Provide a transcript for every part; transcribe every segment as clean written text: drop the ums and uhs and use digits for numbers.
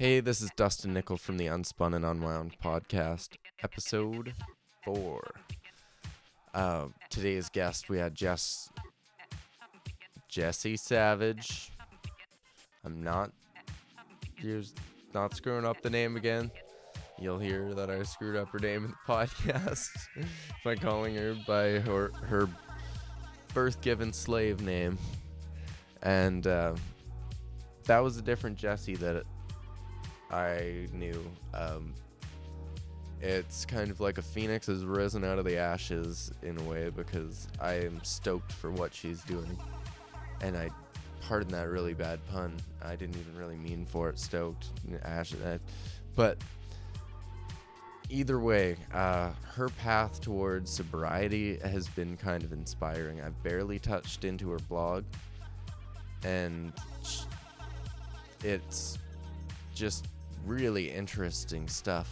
Hey, this is Dustin Nickel from the Unspun and Unwound podcast, episode 4. Today's guest, we had Jessy Savage. You're not screwing up the name again. You'll hear that I screwed up her name in the podcast by calling her by her birth-given slave name. And that was a different Jessy that I knew. It's kind of like a phoenix has risen out of the ashes in a way, because I am stoked for what she's doing. And pardon that really bad pun, I didn't even really mean for it, stoked, but either way, her path towards sobriety has been kind of inspiring. I've barely touched into her blog, and it's just really interesting stuff.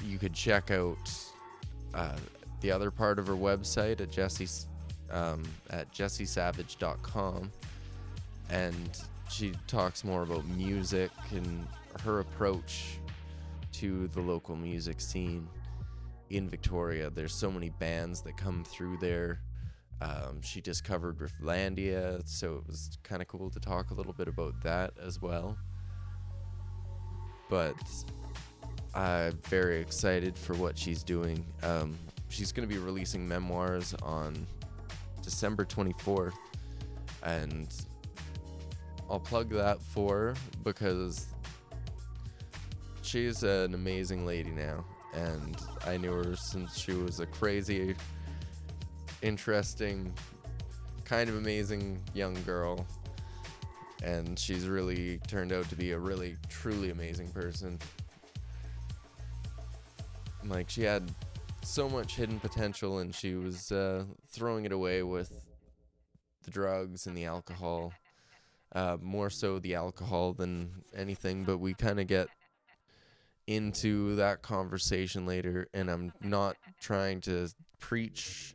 You could check out the other part of her website at jessysavage.com, and she talks more about music and her approach to the local music scene in Victoria. There's so many bands that come through there. She just covered Rifflandia, so it was kind of cool to talk a little bit about that as well. But I'm very excited for what she's doing. She's going to be releasing memoirs on December 24th, and I'll plug that for her because she's an amazing lady now, and I knew her since she was a crazy, interesting, kind of amazing young girl, and she's really turned out to be a really, truly amazing person. Like, she had so much hidden potential, and she was throwing it away with the drugs and the alcohol. More so the alcohol than anything, but we kind of get into that conversation later, and I'm not trying to preach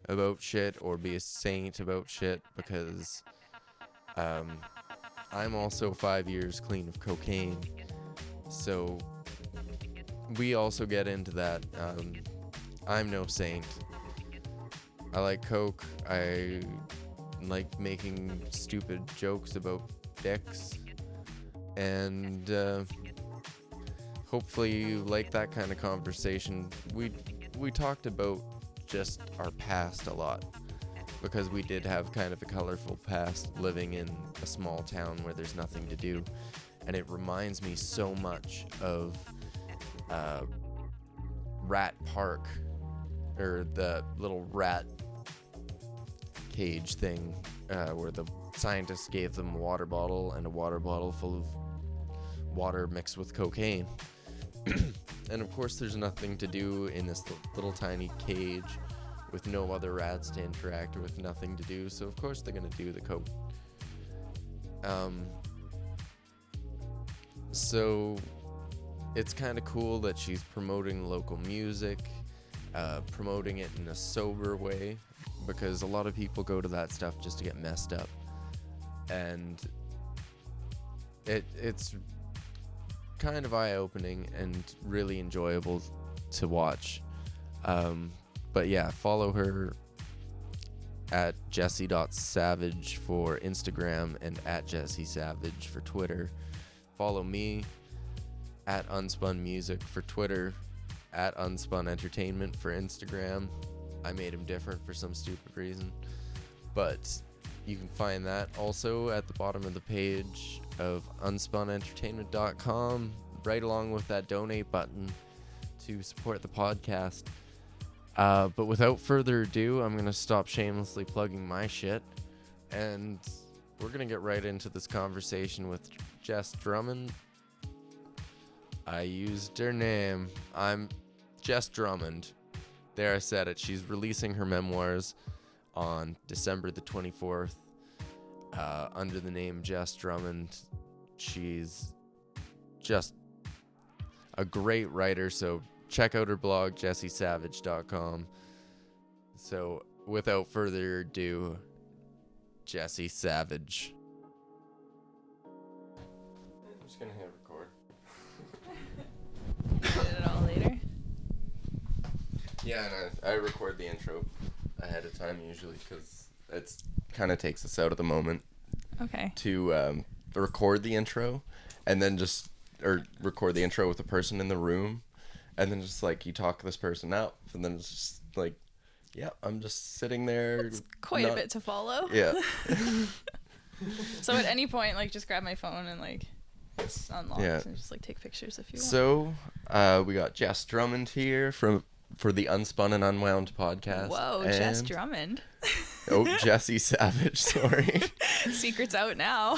about shit or be a saint about shit, because I'm also 5 years clean of cocaine, so we also get into that. I'm no saint. I like coke. I like making stupid jokes about dicks, and hopefully you like that kind of conversation. We talked about just our past a lot, because we did have kind of a colorful past living in a small town where there's nothing to do, and it reminds me so much of Rat Park, or the little rat cage thing, where the scientists gave them a water bottle, and a water bottle full of water mixed with cocaine. And of course there's nothing to do in this little tiny cage with no other rats to interact with, nothing to do, so of course they're gonna do the coke. So it's kind of cool that she's promoting local music, promoting it in a sober way, because a lot of people go to that stuff just to get messed up, and it's kind of eye-opening and really enjoyable to watch. But yeah, follow her at jessy.savage for Instagram and at jessysavage for Twitter. Follow me at Unspun Music for Twitter, at Unspun Entertainment for Instagram. I made him different for some stupid reason, but you can find that also at the bottom of the page of unspunentertainment.com, right along with that donate button to support the podcast. But without further ado, I'm going to stop shamelessly plugging my shit, and we're going to get right into this conversation with Jess Drummond. I used her name. I'm Jess Drummond. There, I said it. She's releasing her memoirs on December the 24th under the name Jess Drummond. She's just a great writer, so check out her blog, jessysavage.com. So without further ado, Jessy Savage. just gonna hit record. Edit it all later. Yeah, and I record the intro ahead of time usually because it's kind of takes us out of the moment. Okay. To record the intro, and then record the intro with the person in the room, and then just like you talk this person out, and then it's just like, yeah, I'm just sitting there. It's quite a bit to follow. Yeah. So at any point, like, just grab my phone and like it's unlocked and just like take pictures if you want. So we got Jess Drummond here for the Unspun and Unwound podcast. Whoa, and Jess Drummond. Jessy Savage, sorry. Secret's out now.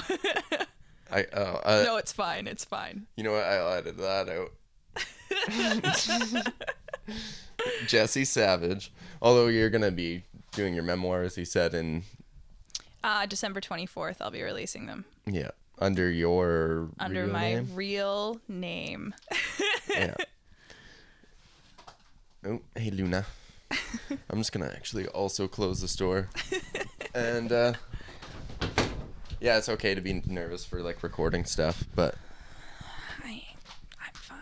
No, it's fine. It's fine. You know what? I'll edit that out. Jessy Savage. Although you're gonna be doing your memoirs, he said, in December 24th, I'll be releasing them. Yeah, under my name? Real name. Yeah. Oh, hey Luna. I'm just gonna actually also close the store. And yeah, it's okay to be nervous for like recording stuff, but I'm fine.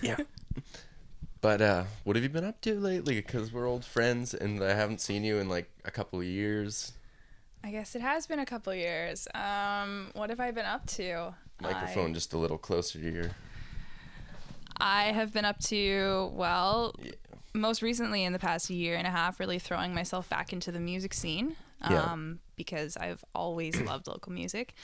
Yeah. But what have you been up to lately? Because we're old friends and I haven't seen you in like a couple of years. I guess it has been a couple of years. What have I been up to? Microphone just a little closer to your... I have been up to, most recently in the past year and a half, really throwing myself back into the music scene. Because I've always loved local music.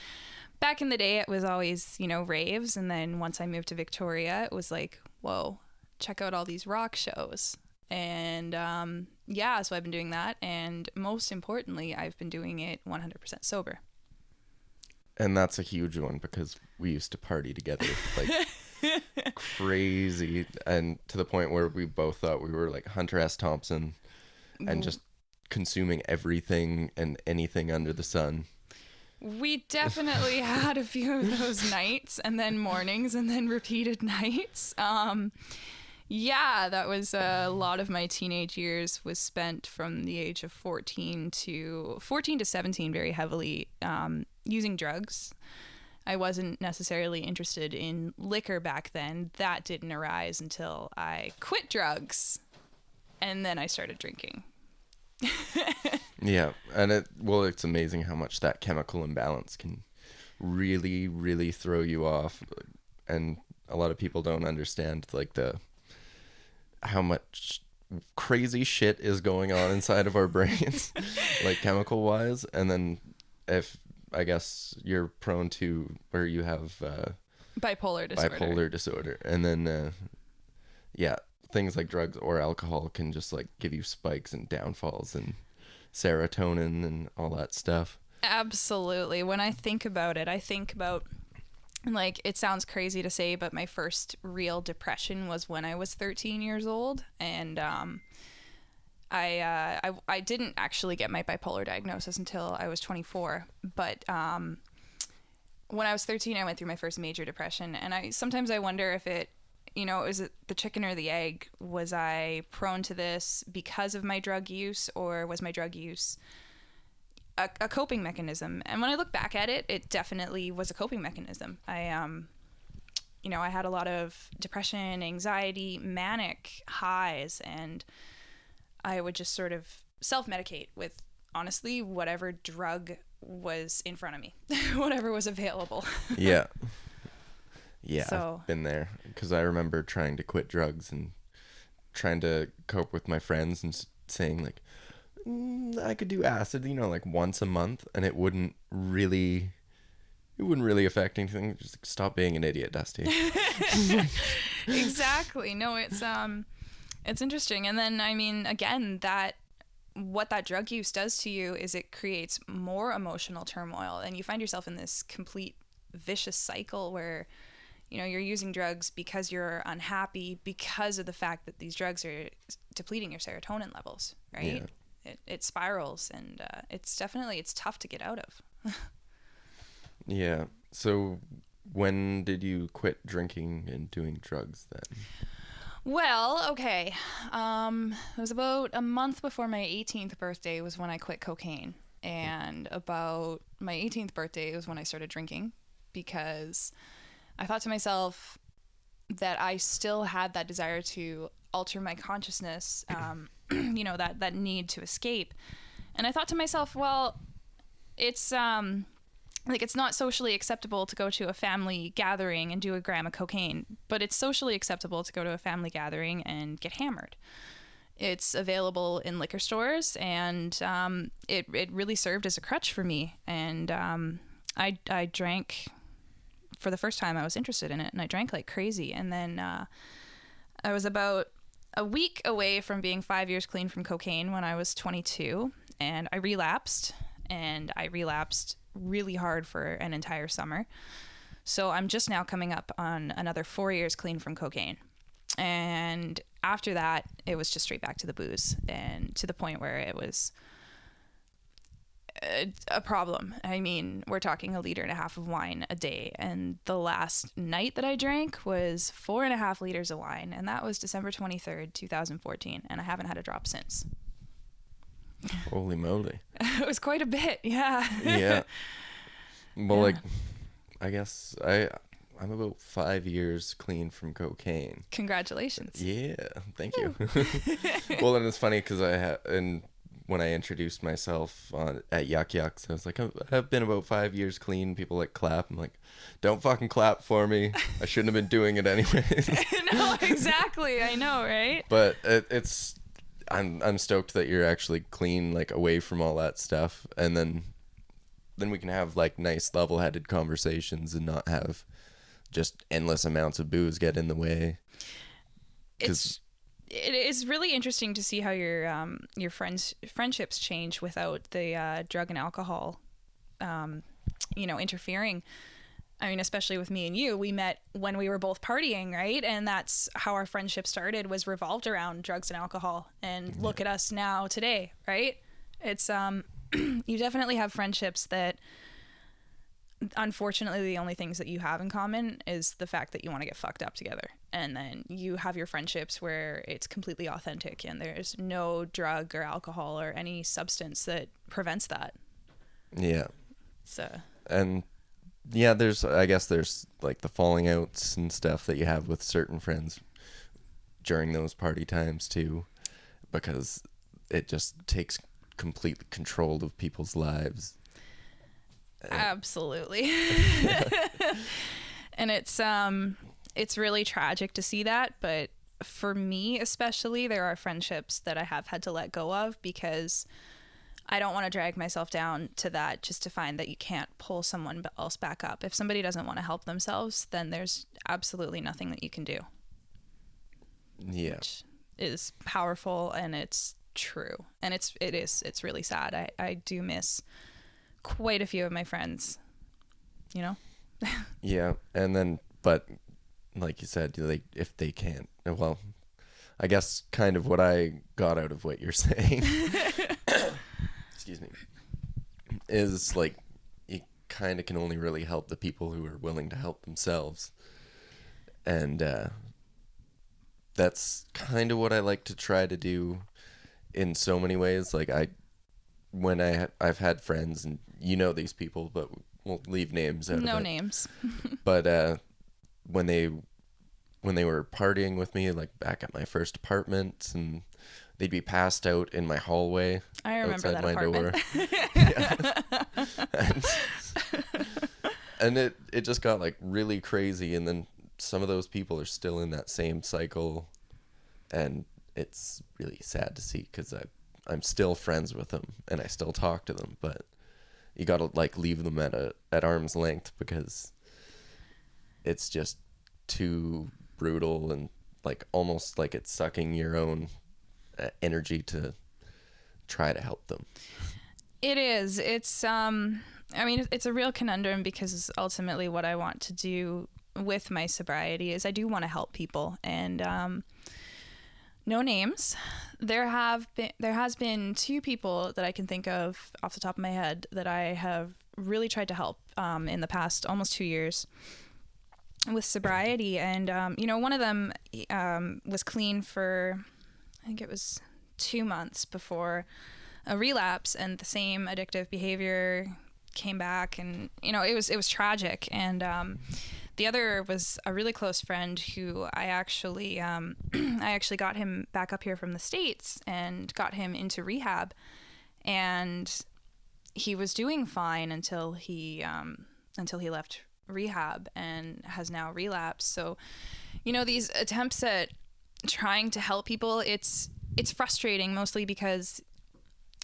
Back in the day, it was always, raves. And then once I moved to Victoria, it was like, whoa, check out all these rock shows. And so I've been doing that. And most importantly, I've been doing it 100% sober. And that's a huge one because we used to party together like crazy. And to the point where we both thought we were like Hunter S. Thompson and just consuming everything and anything under the sun. We definitely had a few of those nights and then mornings and then repeated nights. That was a lot of my teenage years was spent from the age of 14 to 17 very heavily using drugs. I wasn't necessarily interested in liquor back then. That didn't arise until I quit drugs and then I started drinking. Yeah, and it's amazing how much that chemical imbalance can really, really throw you off, and a lot of people don't understand like how much crazy shit is going on inside of our brains, like chemical wise, and then if I guess you're prone to where you have bipolar disorder, and then things like drugs or alcohol can just like give you spikes and downfalls and serotonin and all that stuff. Absolutely. When I think about it, I think about, like, it sounds crazy to say, but my first real depression was when I was 13 years old. And I didn't actually get my bipolar diagnosis until I was 24. But when I was 13, I went through my first major depression. And sometimes I wonder if is it the chicken or the egg? Was I prone to this because of my drug use, or was my drug use a coping mechanism? And when I look back at it, it definitely was a coping mechanism. I had a lot of depression, anxiety, manic highs, and I would just sort of self-medicate with, honestly, whatever drug was in front of me, whatever was available. Yeah. Yeah, so, I've been there because I remember trying to quit drugs and trying to cope with my friends and saying like, I could do acid, like once a month, and it wouldn't really affect anything. Just stop being an idiot, Dusty. Exactly. No, it's interesting. And then, I mean, again, what that drug use does to you is it creates more emotional turmoil, and you find yourself in this complete vicious cycle where you're using drugs because you're unhappy because of the fact that these drugs are depleting your serotonin levels, right? Yeah. It spirals, and it's tough to get out of. Yeah. So when did you quit drinking and doing drugs then? Well, okay. It was about a month before my 18th birthday was when I quit cocaine. And about my 18th birthday was when I started drinking, because I thought to myself that I still had that desire to alter my consciousness, you know, that need to escape. And I thought to myself, well, it's like, it's not socially acceptable to go to a family gathering and do a gram of cocaine, but it's socially acceptable to go to a family gathering and get hammered. It's available in liquor stores, and it really served as a crutch for me. And I drank for the first time. I was interested in it, and I drank like crazy. And then I was about a week away from being 5 years clean from cocaine when I was 22, and I relapsed, really hard for an entire summer. So I'm just now coming up on another 4 years clean from cocaine. And after that, it was just straight back to the booze, and to the point where it was a problem. I mean, we're talking 1.5 liters of wine a day. And the last night that I drank was 4.5 liters of wine. And that was December 23rd, 2014. And I haven't had a drop since. Holy moly. It was quite a bit. Yeah. Yeah. Well, Yeah. like, I guess I'm about 5 years clean from cocaine. Congratulations. Yeah, thank you. Well, and it's funny because when I introduced myself at Yuck Yucks, I was like, I've been about 5 years clean. People like clap. I'm like, don't fucking clap for me. I shouldn't have been doing it anyways. No, exactly. I know, right? But I'm stoked that you're actually clean, like away from all that stuff, and then we can have like nice level-headed conversations and not have just endless amounts of booze get in the way. It is really interesting to see how your friendships change without the drug and alcohol, interfering. I mean, especially with me and you, we met when we were both partying, right? And that's how our friendship started, was revolved around drugs and alcohol. And look at us now today, right? It's you definitely have friendships that, unfortunately, the only things that you have in common is the fact that you want to get fucked up together. And then you have your friendships where it's completely authentic and there's no drug or alcohol or any substance that prevents that. Yeah. So. And yeah, I guess there's like the falling outs and stuff that you have with certain friends during those party times too, because it just takes complete control of people's lives. Absolutely. And it's really tragic to see that, but for me especially, there are friendships that I have had to let go of because I don't want to drag myself down to that just to find that you can't pull someone else back up. If somebody doesn't want to help themselves, then there's absolutely nothing that you can do. Yeah. Which is powerful, and it's true. And it's really sad. I do miss quite a few of my friends, you know? Yeah. And then, but like you said, like if they can't, well, I guess kind of what I got out of what you're saying excuse me, is like you kind of can only really help the people who are willing to help themselves. And that's kind of what I like to try to do in so many ways. Like I've had friends, and you know these people, but we'll leave names out of it. No names. But when they were partying with me, like back at my first apartment, and they'd be passed out in my hallway. I remember outside that my apartment. Door. And it just got like really crazy, and then some of those people are still in that same cycle, and it's really sad to see because I'm still friends with them and I still talk to them, but you gotta like leave them at arm's length because it's just too brutal and like almost like it's sucking your own energy to try to help them. It is. It's I mean, it's a real conundrum because ultimately what I want to do with my sobriety is I do want to help people, and no names. There has been 2 people that I can think of off the top of my head that I have really tried to help in the past almost 2 years with sobriety. And one of them was clean for, I think it was 2 months before a relapse, and the same addictive behavior came back, and it was tragic. And The other was a really close friend who I actually I actually got him back up here from the States and got him into rehab, and he was doing fine until he left rehab and has now relapsed. So, these attempts at trying to help people, it's frustrating, mostly because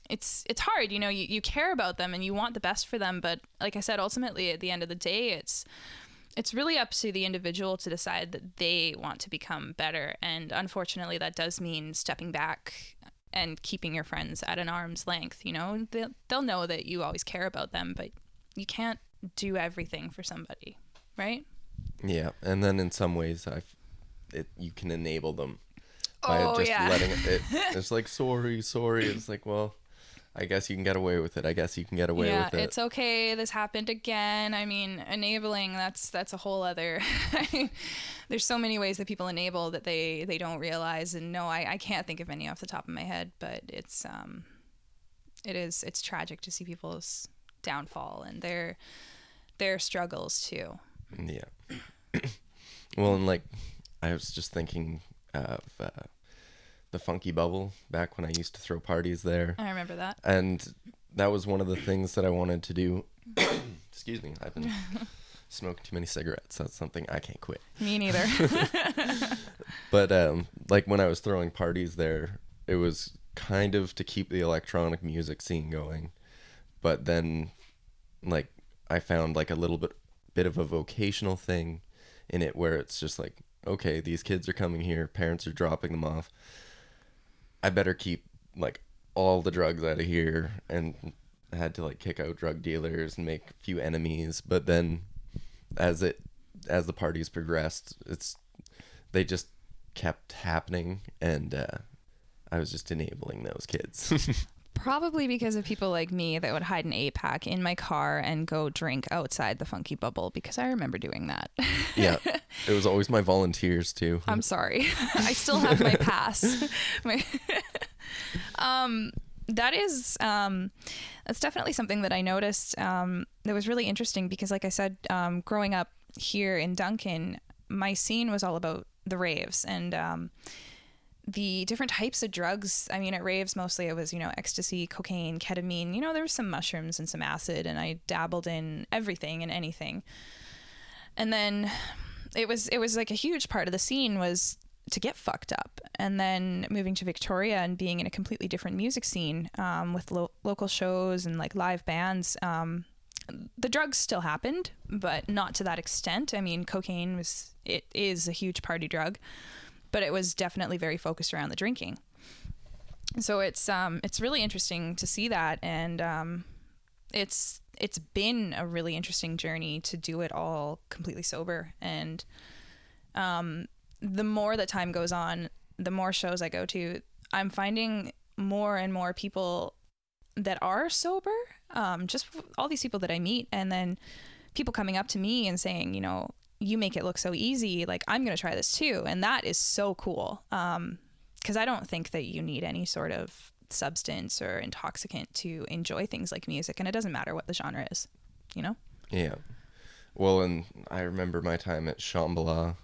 it's hard. You care about them and you want the best for them, but like I said, ultimately at the end of the day, it's really up to the individual to decide that they want to become better. And unfortunately, that does mean stepping back and keeping your friends at an arm's length. They'll know that you always care about them, but you can't do everything for somebody, right? Yeah, and then in some ways, you can enable them by just yeah. letting it. It's like sorry. It's like, well, I guess you can get away with it. I guess you can get away with it. Yeah, it's okay. This happened again. I mean, enabling, that's a whole other... There's so many ways that people enable that they don't realize. And no, I can't think of any off the top of my head, but it's tragic to see people's downfall and their struggles too. Yeah. Well, and like, I was just thinking of the Funky Bubble back when I used to throw parties there. I remember that. And that was one of the things that I wanted to do. Excuse me. I've been smoking too many cigarettes. That's something I can't quit. Me neither. But like when I was throwing parties there, it was kind of to keep the electronic music scene going. But then like I found like a little bit of a vocational thing in it where it's just like, okay, these kids are coming here, parents are dropping them off. I better keep like all the drugs out of here, and I had to like kick out drug dealers and make a few enemies. But then as the parties progressed, they just kept happening, and I was just enabling those kids. Probably because of people like me that would hide an 8-pack in my car and go drink outside the Funky Bubble, because I remember doing that. Yeah, it was always my volunteers too. I'm sorry. I still have my pass. That's definitely something that I noticed that was really interesting, because like I said, growing up here in Duncan, my scene was all about the raves and the different types of drugs. I mean, at raves, mostly it was, ecstasy, cocaine, ketamine, there was some mushrooms and some acid, and I dabbled in everything and anything. And then it was like a huge part of the scene was to get fucked up. And then moving to Victoria and being in a completely different music scene, with local shows and like live bands, the drugs still happened, but not to that extent. I mean, cocaine is a huge party drug, but it was definitely very focused around the drinking. So it's really interesting to see that, and it's been a really interesting journey to do it all completely sober. And the more that time goes on, the more shows I go to, I'm finding more and more people that are sober, just all these people that I meet, and then people coming up to me and saying, you make it look so easy, like I'm gonna try this too. And that is so cool, because I don't think that you need any sort of substance or intoxicant to enjoy things like music, and it doesn't matter what the genre is. Yeah. Well, and I remember my time at Shambhala.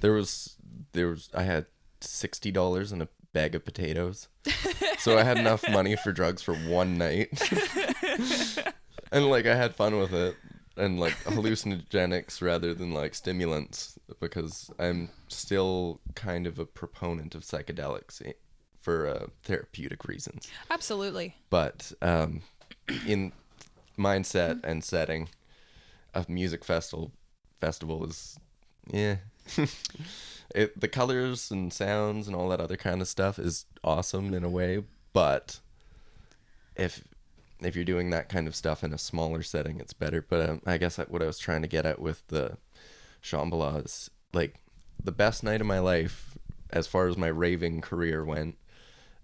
There was I had $60 in a bag of potatoes, so I had enough money for drugs for one night. And like I had fun with it, and like hallucinogenics rather than like stimulants, because I'm still kind of a proponent of psychedelics for therapeutic reasons. Absolutely. But in mindset and setting, a music festival is, yeah. The colors and sounds and all that other kind of stuff is awesome in a way, but if you're doing that kind of stuff in a smaller setting, it's better. But I guess what I was trying to get at with the Shambhala is like the best night of my life, as far as my raving career went,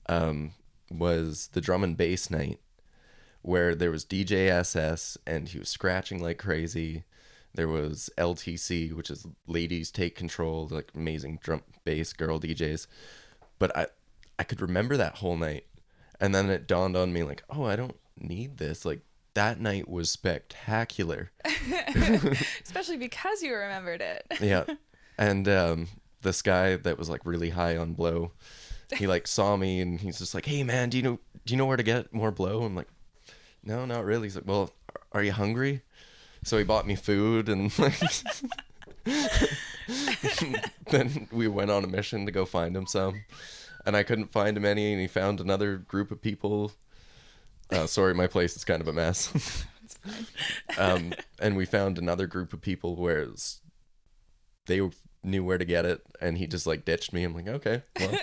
was the drum and bass night, where there was DJ SS and he was scratching like crazy. There was LTC, which is Ladies Take Control, like amazing drum bass girl DJs. But I could remember that whole night, and then it dawned on me like, oh, I don't need this. Like that night was spectacular. Especially because you remembered it. Yeah. And this guy that was like really high on blow, he like saw me and he's just like, "Hey man, do you know where to get more blow?" I'm like, "No, not really." He's like, "Well, are you hungry?" So he bought me food, and like then we went on a mission to go find him some, and I couldn't find him any, and he found another group of people. Sorry, my place is kind of a mess. It's fine. And we found another group of people where they knew where to get it, and he just like ditched me. I'm like, okay, well,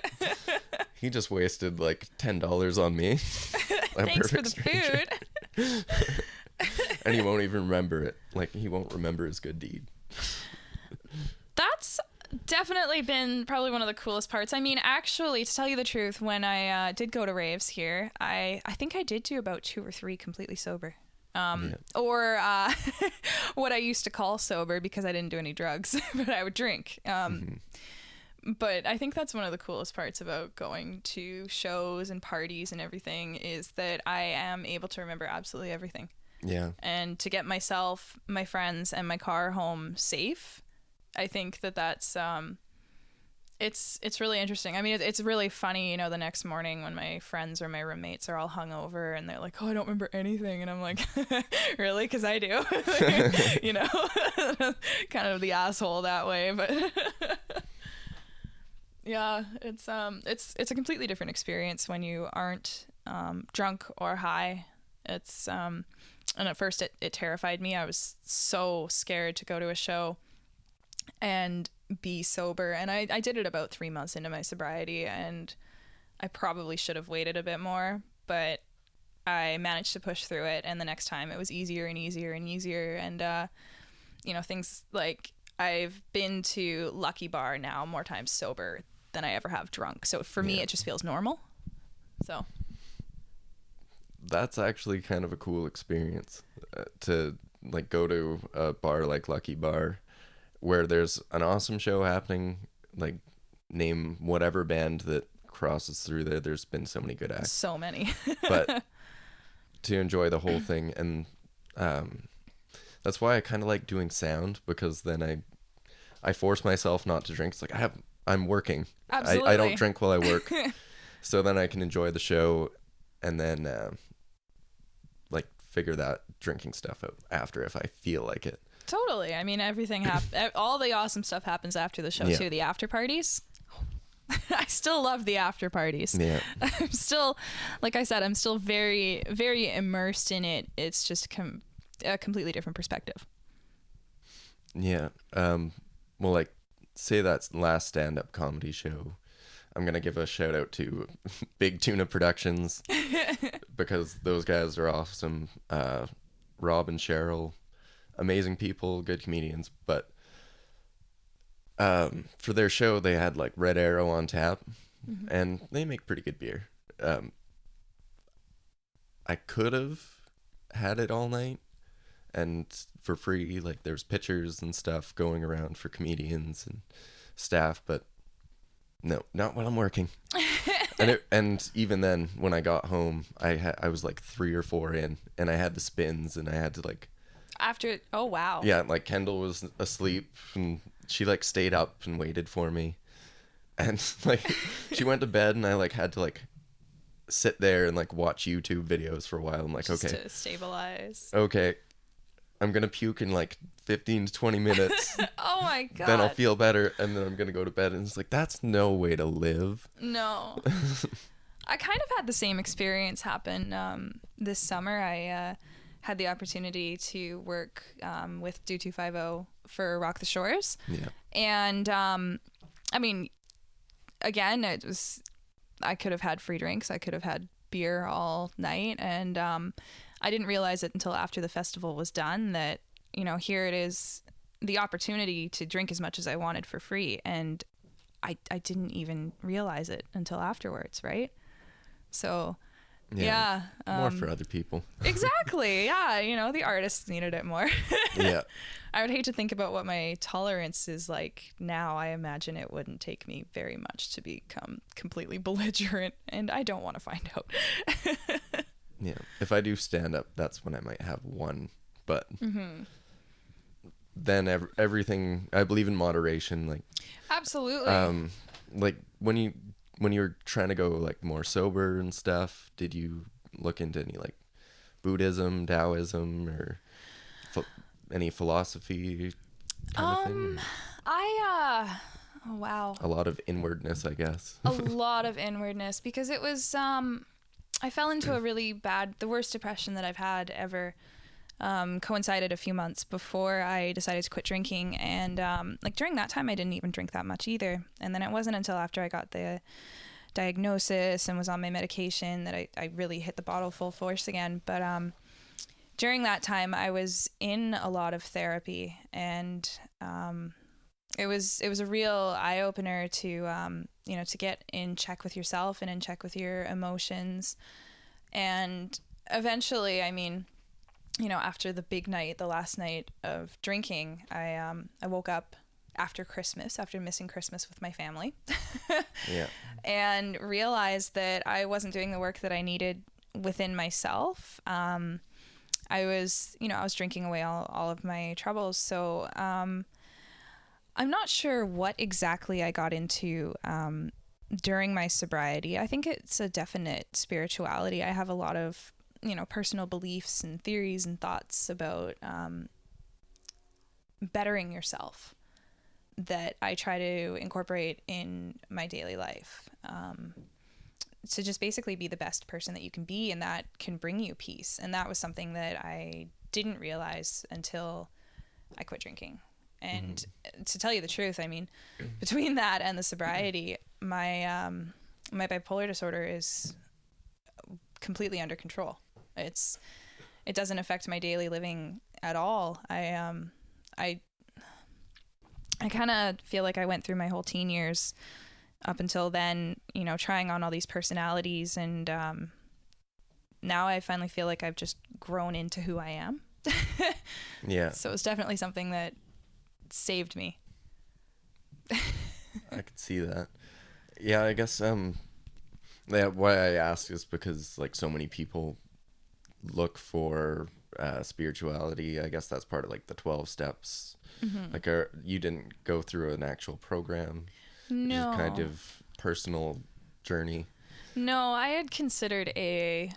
he just wasted like $10 on me. Thanks for the food. And he won't even remember it. Like, he won't remember his good deed. That's definitely been probably one of the coolest parts. I mean, actually, to tell you the truth, when I did go to raves here, I think I did do about 2 or 3 completely sober. Or what I used to call sober, because I didn't do any drugs, but I would drink. But I think that's one of the coolest parts about going to shows and parties and everything, is that I am able to remember absolutely everything. Yeah. And to get myself, my friends, and my car home safe, I think that's it's really interesting. I mean, it's really funny, you know, the next morning when my friends or my roommates are all hungover and they're like, "Oh, I don't remember anything," and I'm like, "Really? Because I do." You know, kind of the asshole that way, but yeah, it's a completely different experience when you aren't drunk or high. It's and at first it terrified me. I was so scared to go to a show and be sober, and I did it about 3 months into my sobriety, and I probably should have waited a bit more, but I managed to push through it, and the next time it was easier and easier and easier. And you know, things like, I've been to Lucky Bar now more times sober than I ever have drunk, so for me it just feels normal. So that's actually kind of a cool experience, to like go to a bar like Lucky Bar where there's an awesome show happening, like name whatever band that crosses through there. There's been so many good acts. So many. But to enjoy the whole thing, and that's why I kind of like doing sound, because then I force myself not to drink. It's like I'm working. Absolutely. I don't drink while I work. So then I can enjoy the show, and then like figure that drinking stuff out after if I feel like it. Totally. I mean, everything all the awesome stuff happens after the show too. The after parties. I still love the after parties. Yeah. I'm still, like I said, I'm still very, very immersed in it. It's just a completely different perspective. Yeah. Well, like, say that last stand-up comedy show, I'm going to give a shout out to Big Tuna Productions, because those guys are awesome. Rob and Cheryl, amazing people, good comedians. But for their show, they had like Red Arrow on tap, and they make pretty good beer. I could have had it all night and for free, like there's pitchers and stuff going around for comedians and staff, but no, not when I'm working. And even then, when I got home, I was like 3 or 4 in, and I had the spins, and I had to like after. Oh wow. Yeah, like Kendall was asleep, and she like stayed up and waited for me, and like she went to bed, and I like had to like sit there and like watch YouTube videos for a while. I'm like, just okay, to stabilize. Okay, I'm gonna puke in like 15 to 20 minutes. Oh my god. Then I'll feel better, and then I'm gonna go to bed. And it's like, that's no way to live. No. I kind of had the same experience happen this summer. I had the opportunity to work with Do 250 for Rock the Shores. Yeah. And I mean, again, I could have had free drinks. I could have had beer all night, and I didn't realize it until after the festival was done that, you know, here it is, the opportunity to drink as much as I wanted for free, and I didn't even realize it until afterwards, right? So yeah, more for other people. Exactly. Yeah, you know, the artists needed it more. Yeah. I would hate to think about what my tolerance is like now. I imagine it wouldn't take me very much to become completely belligerent, and I don't want to find out. Yeah. If I do stand up, that's when I might have one. But then everything, I believe in moderation. Like, Absolutely. like when you were trying to go like more sober and stuff, did you look into any like Buddhism, Taoism, or any philosophy kind of thing? Oh, wow. A lot of inwardness, I guess. A lot of inwardness, because it was, I fell into the worst depression that I've had ever. Coincided a few months before I decided to quit drinking, and like during that time I didn't even drink that much either, and then it wasn't until after I got the diagnosis and was on my medication that I really hit the bottle full force again. But during that time I was in a lot of therapy, and it was a real eye-opener to to get in check with yourself and in check with your emotions. And eventually, I mean, after the big night, the last night of drinking, I woke up after Christmas, after missing Christmas with my family, Yeah, and realized that I wasn't doing the work that I needed within myself. I was drinking away all of my troubles. So I'm not sure what exactly I got into during my sobriety. I think it's a definite spirituality. I have a lot of personal beliefs and theories and thoughts about bettering yourself that I try to incorporate in my daily life, to just basically be the best person that you can be, and that can bring you peace. And that was something that I didn't realize until I quit drinking. And to tell you the truth, I mean, between that and the sobriety, my bipolar disorder is completely under control. It doesn't affect my daily living at all. I kind of feel like I went through my whole teen years up until then, trying on all these personalities, and now I finally feel like I've just grown into who I am. yeah. So it's definitely something that saved me. I could see that. Yeah, I guess why I ask is because like so many people look for spirituality. I guess that's part of like the 12 steps. Like you didn't go through an actual program. No. Just kind of personal journey. No, I had considered AA,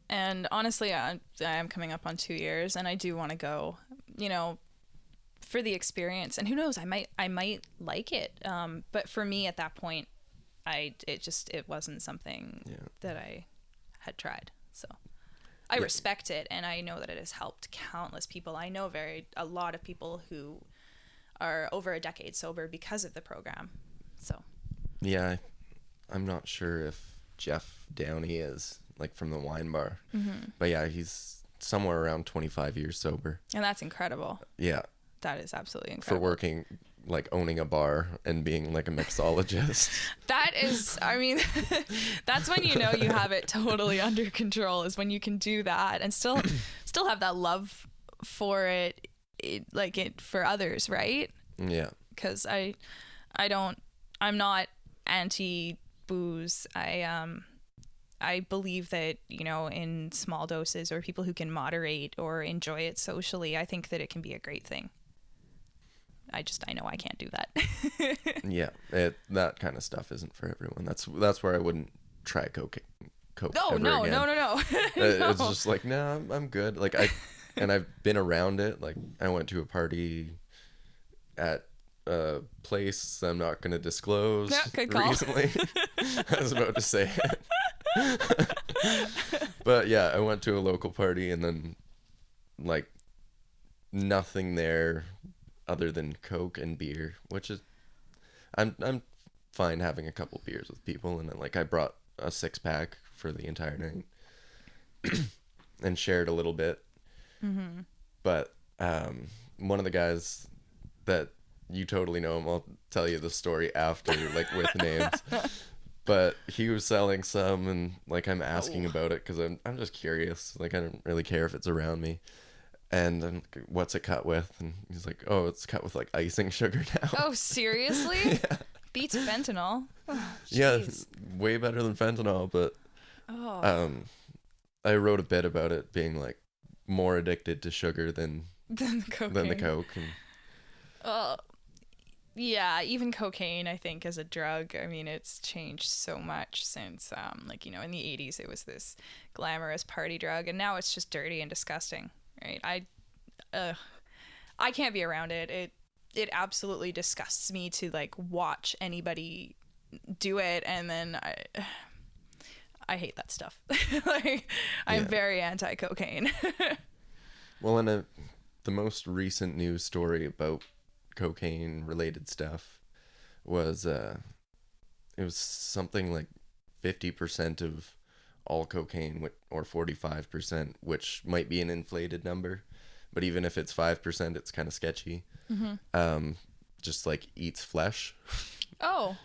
and honestly, I am coming up on 2 years, and I do want to go, for the experience. And who knows, I might like it. But for me at that point, it wasn't something that I had tried. So I respect it, and I know that it has helped countless people. I know a lot of people who are over a decade sober because of the program. So yeah, I'm not sure if Jeff Downey is like from the wine bar, but yeah, he's somewhere around 25 years sober, and that's incredible. Yeah, that is absolutely incredible. For working, like owning a bar and being like a mixologist. That is, I mean, that's when you have it totally under control, is when you can do that and still have that love for it for others, right? Yeah. Because I'm not anti booze. I believe that, in small doses, or people who can moderate or enjoy it socially, I think that it can be a great thing. I know I can't do that. Yeah, that kind of stuff isn't for everyone. That's where I wouldn't try coke no, ever no, again. no. No. It's just like, no, I'm good. Like and I've been around it. Like I went to a party at a place I'm not going to disclose recently. I was about to say it. But yeah, I went to a local party, and then like nothing there other than Coke and beer, which is I'm fine having a couple beers with people, and then like I brought a 6-pack for the entire night and shared a little bit. But one of the guys that you totally know him, I'll tell you the story after, like with names. But he was selling some, and like I'm asking about it because I'm just curious. Like I don't really care if it's around me. And I'm like, what's it cut with? And he's like, oh, it's cut with like icing sugar now. Oh, seriously? Yeah. Beats fentanyl. Oh, yeah, way better than fentanyl. But I wrote a bit about it being like more addicted to sugar than Than the cocaine. the coke. And Yeah, even cocaine, I think, as a drug, I mean, it's changed so much since, like, in the 80s, it was this glamorous party drug, and now it's just dirty and disgusting, right? I can't be around it. It absolutely disgusts me to, like, watch anybody do it, and then I hate that stuff. Like, I'm very anti-cocaine. well, in the most recent news story about cocaine related stuff was it was something like 50% of all cocaine, or 45%, which might be an inflated number, but even if it's 5%, it's kind of sketchy. Just like eats flesh. Oh.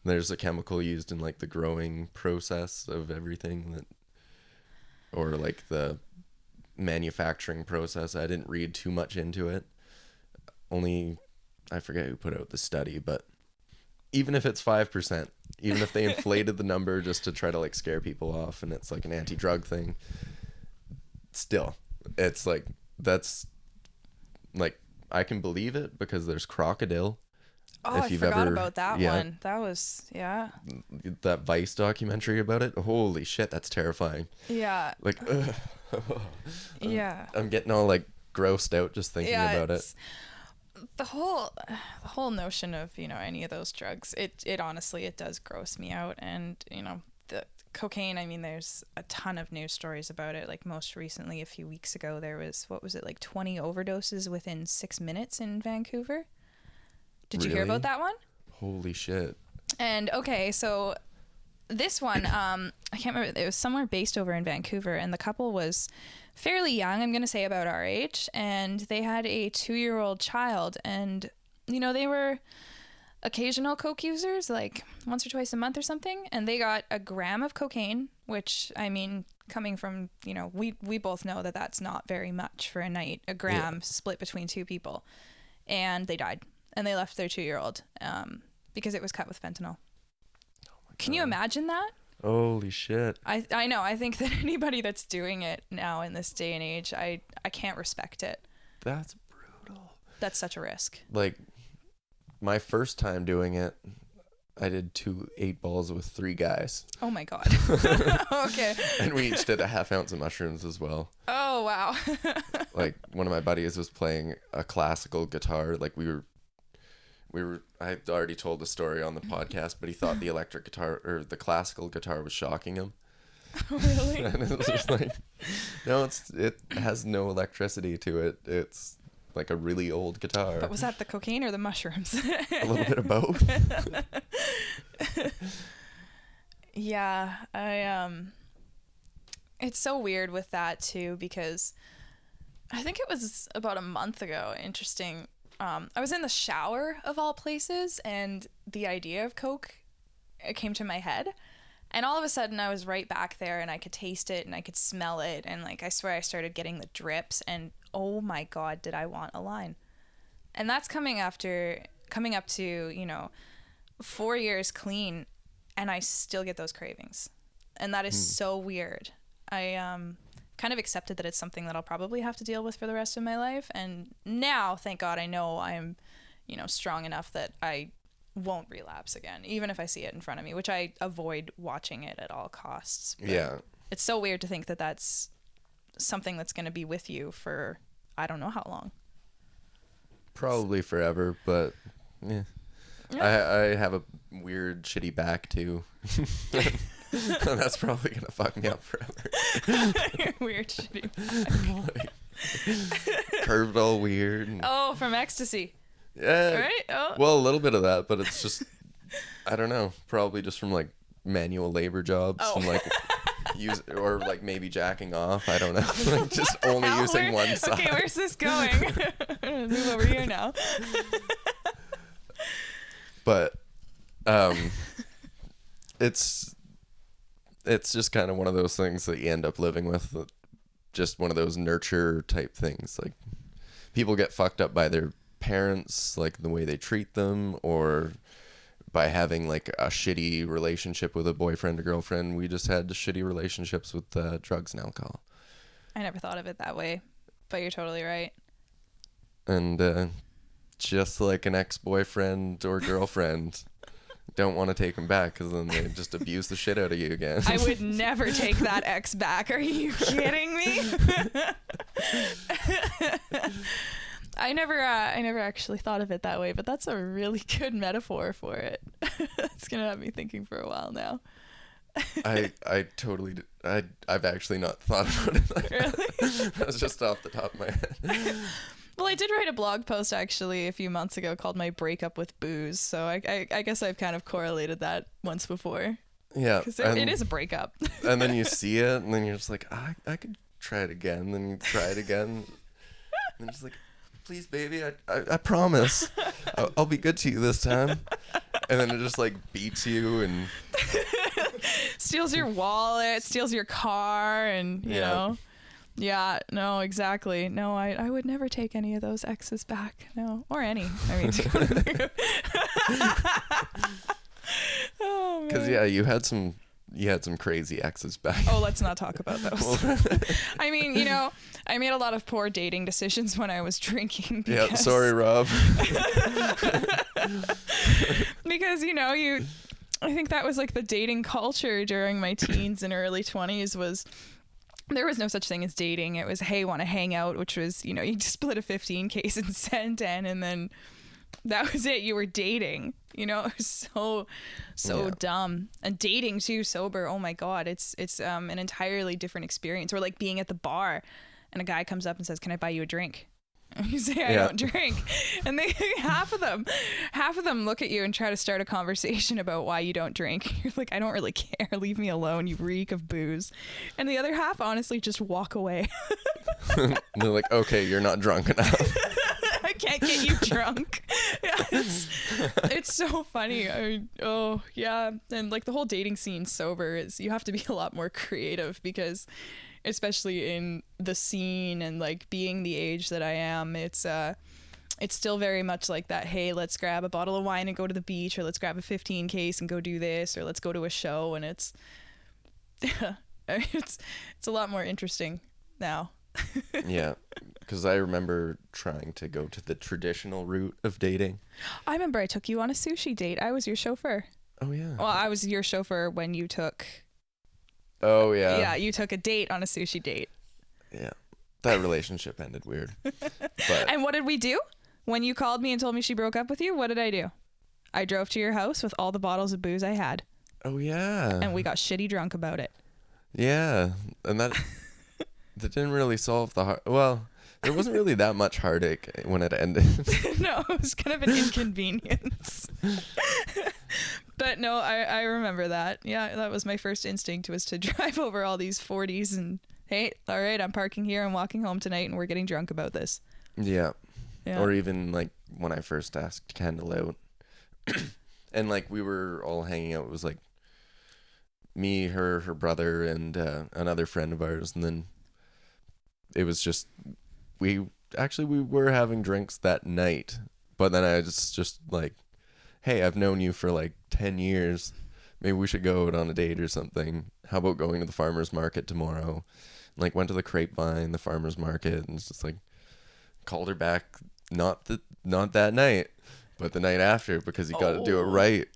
There's a chemical used in like the growing process of everything, or like the manufacturing process. I didn't read too much into it. Only, I forget who put out the study, but even if it's 5%, even if they inflated the number just to try to like scare people off, and it's like an anti-drug thing, still, it's like, that's like, I can believe it because there's crocodile. Oh, I forgot about that one. That was, that Vice documentary about it. Holy shit, that's terrifying. Yeah. Like, yeah. I'm getting all like grossed out just thinking about it. The whole notion of, any of those drugs, it honestly, it does gross me out. And, the cocaine, I mean, there's a ton of news stories about it. Like, most recently, a few weeks ago, there was, what was it, like 20 overdoses within 6 minutes in Vancouver? Did you hear about that one? Holy shit. And okay, so this one, I can't remember, it was somewhere based over in Vancouver, and the couple was fairly young, I'm going to say about our age, and they had a 2-year-old child, and, they were occasional coke users, like once or twice a month or something, and they got a gram of cocaine, which, I mean, coming from, we both know that that's not very much for a night, a gram split between two people, and they died, and they left their 2-year-old because it was cut with fentanyl. Can you imagine that? Holy shit. I know. I think that anybody that's doing it now in this day and age, I can't respect it. That's brutal. That's such a risk. Like, my first time doing it, I did 2 8-balls with 3 guys. Oh my God. Okay. And we each did a half ounce of mushrooms as well. Oh, wow. Like, one of my buddies was playing a classical guitar. Like, I had already told the story on the podcast, but he thought the electric guitar or the classical guitar was shocking him. Really? And it was just like, no, it has no electricity to it. It's like a really old guitar. But was that the cocaine or the mushrooms? A little bit of both. Yeah, it's so weird with that too, because I think it was about a month ago. Interesting. I was in the shower of all places, and the idea of coke, it came to my head, and all of a sudden I was right back there, and I could taste it and I could smell it, and like I swear I started getting the drips, and oh my God, did I want a line. And that's coming up to 4 years clean, and I still get those cravings, and that is so weird. I kind of accepted that it's something that I'll probably have to deal with for the rest of my life, and now, thank God, I know I'm strong enough that I won't relapse again, even if I see it in front of me, which I avoid watching it at all costs. But yeah, it's so weird to think that that's something that's going to be with you for I don't know how long. Probably forever, but yeah. I have a weird shitty back too. That's probably gonna fuck me up forever. Weird shitty back. Like, curved all weird. Oh, from ecstasy. Yeah. Right? Oh. Well, a little bit of that, but it's just, I don't know, probably just from like manual labor jobs and like or like maybe jacking off. I don't know. Like just only using one side. Okay, where's this going? Move over here now. But it's just kind of one of those things that you end up living with, just one of those nurture type things. Like, people get fucked up by their parents, like the way they treat them, or by having like a shitty relationship with a boyfriend or girlfriend. We just had shitty relationships with drugs and alcohol. I never thought of it that way, but you're totally right. And just like an ex-boyfriend or girlfriend, don't want to take them back because then they just abuse the shit out of you again. I would never take that ex back. Are you kidding me? I never actually thought of it that way, but that's a really good metaphor for it. It's gonna have me thinking for a while now. I totally I've actually not thought about it like Really? that. That's just off the top of my head. Well, I did write a blog post actually a few months ago called "My Breakup with Booze," so I guess I've kind of correlated that once before. Yeah, Because it is a breakup. And then you see it, and then you're just like, I could try it again. Then you try it again, and just like, please, baby, I promise, I'll be good to you this time. And then it just like beats you and Steals your wallet, steals your car, and you know. Yeah, no, exactly. No, I would never take any of those exes back. No, or any. I mean, oh, because man. you had some crazy exes back. Oh, let's not talk about those. I mean, you know, I made a lot of poor dating decisions when I was drinking. Because, Yeah, sorry, Rob. because you know, I think that was like the dating culture during my teens and early 20s was. There was no such thing as dating. It was, hey, want to hang out, which was, you know, you just split a 15 case and send 10, and then that was it. You were dating. You know, it was so dumb. And dating too, sober. Oh my God, it's an entirely different experience. Or like being at the bar, and a guy comes up and says, "Can I buy you a drink?" And you say, "I don't drink," and they half of them look at you and try to start a conversation about why you don't drink. You're like, "I don't really care. Leave me alone. You reek of booze." And the other half honestly just walk away. They're like, okay, you're not drunk enough. I can't get you drunk. Yeah, it's so funny. I mean, oh yeah, and like the whole dating scene sober is you have to be a lot more creative because. Especially in the scene and like being the age that I am, it's still very much like that. Hey, let's grab a bottle of wine and go to the beach, or let's grab a 15 case and go do this, or let's go to a show. And it's a lot more interesting now. Yeah, because I remember trying to go to the traditional route of dating. I remember I took you on a sushi date. I was your chauffeur. Oh yeah. Well, I was your chauffeur when you took. Oh yeah. Yeah, you took a date on a sushi date. Yeah, that relationship ended weird. But And what did we do? When you called me and told me she broke up with you, what did I do? I drove to your house with all the bottles of booze I had. oh yeah. And we got shitty drunk about it. Yeah, and that didn't really solve the well. There wasn't really that much heartache when it ended. No, it was kind of an inconvenience. But no, I remember that. Yeah, that was my first instinct was to drive over all these 40s and, hey, all right, I'm parking here. I'm walking home tonight and we're getting drunk about this. Yeah. Yeah. Or even like when I first asked Kendall out and like we were all hanging out. It was like me, her brother, and another friend of ours. And then it was just, we were having drinks that night. But then I just like, hey, I've known you for like 10 years. Maybe we should go out on a date or something. How about going to the farmer's market tomorrow? Like went to the Grapevine, the farmer's market, and it's just like called her back. Not that night, but the night after because you got to do it right.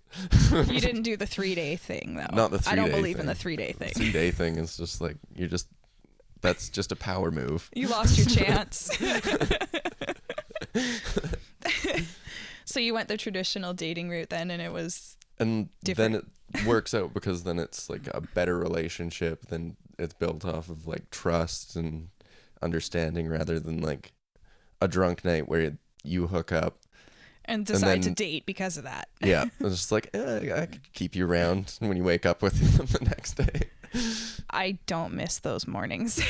You didn't do the 3-day thing though. Not the 3-day thing. I don't believe in the 3-day thing. The 3-day thing is just like that's just a power move. You lost your chance. So you went the traditional dating route then, and it was different. Then it works out because then it's like a better relationship. Then it's built off of like trust and understanding rather than like a drunk night where you hook up and decide to date because of that. Yeah, it's just like I could keep you around when you wake up with them the next day. I don't miss those mornings.